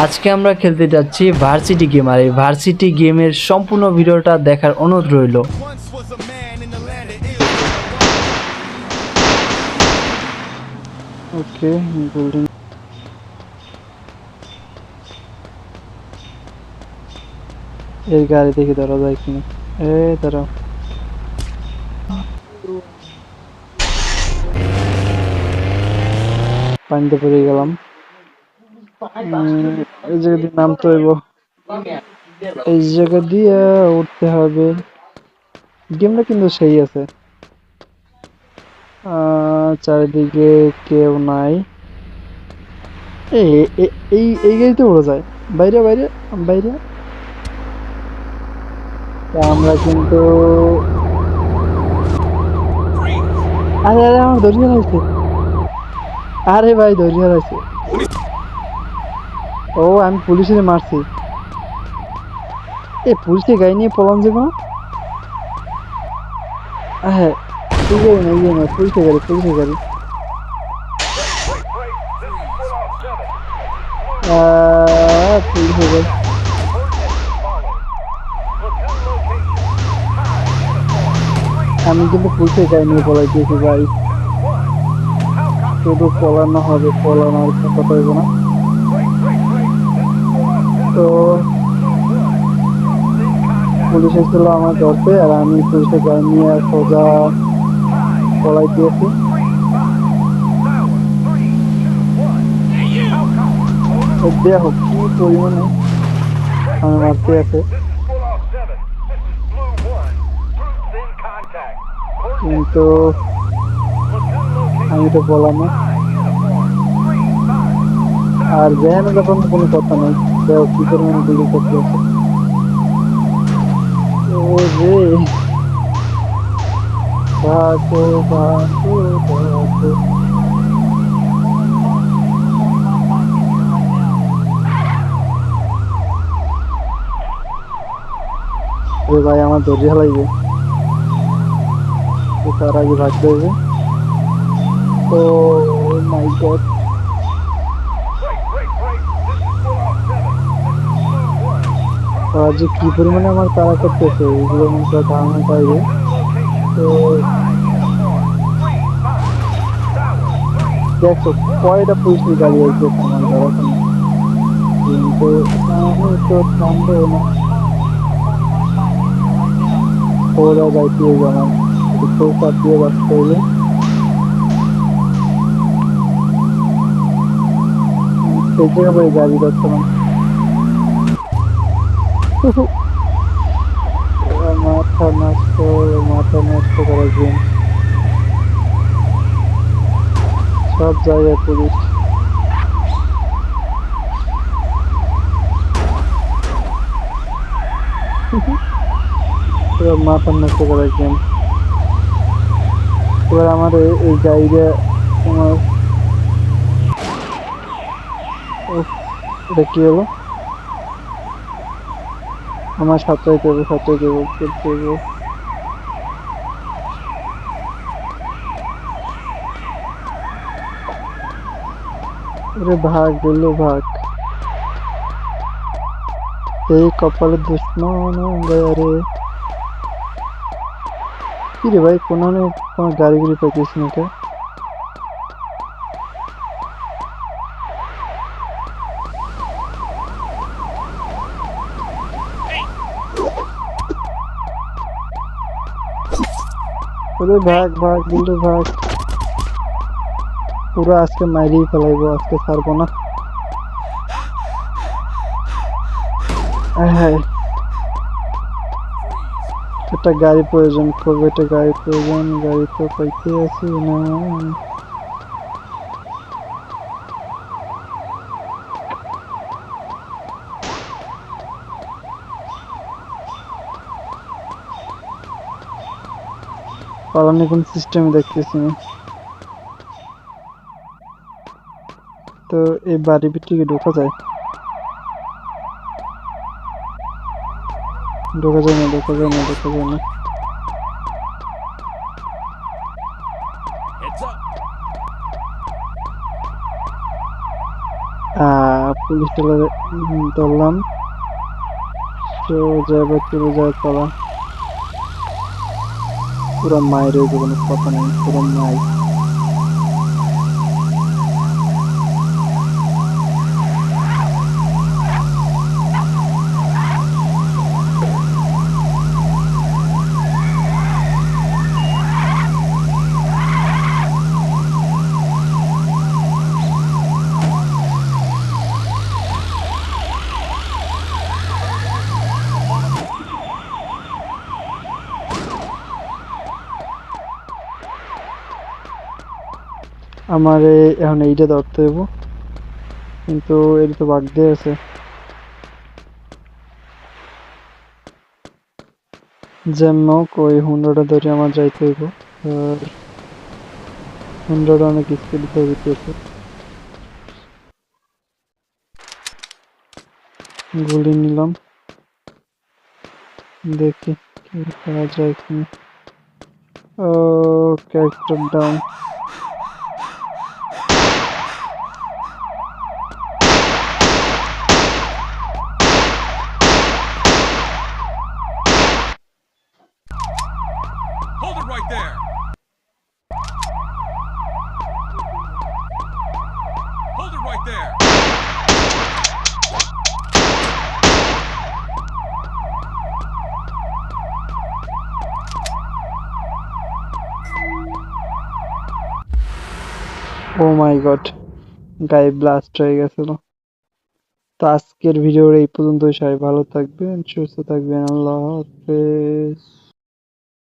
আজকে আমরা খেলতে যাচ্ছি ভার্সিটি গেম, আর এই ভার্সিটি গেমের সম্পূর্ণ ভিডিওটা দেখার অনুরোধ রইল। ওকে, গোল্ডেন এই গাড়ি দেখে ধরা যায় কিনা। দাঁড়াও, পানিতে পড়ে গেলাম। এই জায়গা দিয়ে নামতে হইব, এই জায়গা দিয়ে উঠতে হবে। গেমটা কিন্তু সেই আছে, চারিদিকে কেউ নাই। এই এই এই গাড়িতে উড়া যায়। বাইরে বাইরে বাইরে আমরা কিন্তু, আরে আরে আমার ধরিয়ে রাখছে। আরে ভাই ধরিয়ে রাখছে। ও আমি পুলিশের মারছি। পুলিশের গাড়ি নিয়ে পলান যাবো না। হ্যাঁ, এই গাড়ি না, এই গাড়ি না, পুলিশের গাড়ি, পুলিশের গাড়ি। পুলিশের গাড়ি। আমি কিন্তু পুলিশের গাড়ি নিয়ে পলাই দিয়েছি ভাই। শুধু পলানো হবে, পলানোর কথা হইব না। তো পুলিশ এসেছিল আমার ধরতে, আর আমি পুলিশের গাড়ি নিয়ে সোজা পলাই দিয়েছি। দেখো কি পরিমাণে আমার মারতে আছে, কিন্তু আমি তো বললাম না। আর জ্যাম যখন কোনো কথা নেই, দেখো কি পরিমাণে গুলি করতে আছে। ও রে, ভাগো ভাগো ভাগো। ভাই আমার দরজা হালাইবে, তার আগে ভাগতে হবে। তো মাই গড, যে কি পরিমাণে আমার তাড়া করতেছে এগুলো মনে ধারণা পাইবে। তো দেখো কয়টা পুলিশের গাড়ি আসবে আমার ধরা, কিন্তু আমি তো থামবো না। ওরা যাইতে জানান চৌকাত দিয়ে বাঁচতে হইলে। সেই জায়গায় গাড়ি যাচ্ছিলাম। মাথা নষ্ট, মাথা নষ্ট করার গেম। সব জায়গায় পুলিশ। মাথা নষ্ট করার গেম। এবার আমার এই গাড়িটা তোমার, এটা কি হলো? আমার সাঁতরাইতে হবে, সাঁতরাইতে হবে, খেলতে হবে। ওরে ভাগ বললো ভাগ, এই কপালে দুশ্মন গয়া রে। কি রে ভাই, কোনো গাড়ি গুড়ি পাইতেছি না। এটা ওরে ভাগ ভাগ বললো ভাগ। পুরো আজকে মাইরেই ফেলাইবো, আজকে ছাড়বো না। হ্যাঁ, একটা গাড়ি প্রয়োজন, খুব একটা গাড়ি প্রয়োজন। গাড়ি তো পাইতে আছি না। পালানোর কোন সিস্টেম দেখতেছি না। তো এই বাড়ির ভিতরে ঢোকা যায়? ঢোকা যায় না, ঢোকা যায় না, ঢোকা যায় না। পুলিশ টেলারে ধরলাম। সোজা এবার চলে যায় পালা। পুরো মায়ের হইবে, কোনো কথা নেই, পুরো মাই। আমারে এখন এইটা ধরতে হইব, কিন্তু এটা তো বাগ দিয়ে আছে। যেমন ওই হুন্ডাটা ধরে আমার যাইতে হইব। আর হুন্ডাটা অনেক স্পিড হইতেছে। গুলি নিলাম, দেখি কি করা যায় কিনা। ও, character down. Hold it right there. Hold it right there. Oh my god, গায়ে ব্লাস্ট হয়ে গেছিল। তো আজকের ভিডিওর এই পর্যন্তই। সবাই ভালো থাকবেন, সুস্থ থাকবেন, আল্লাহ হাফেজ।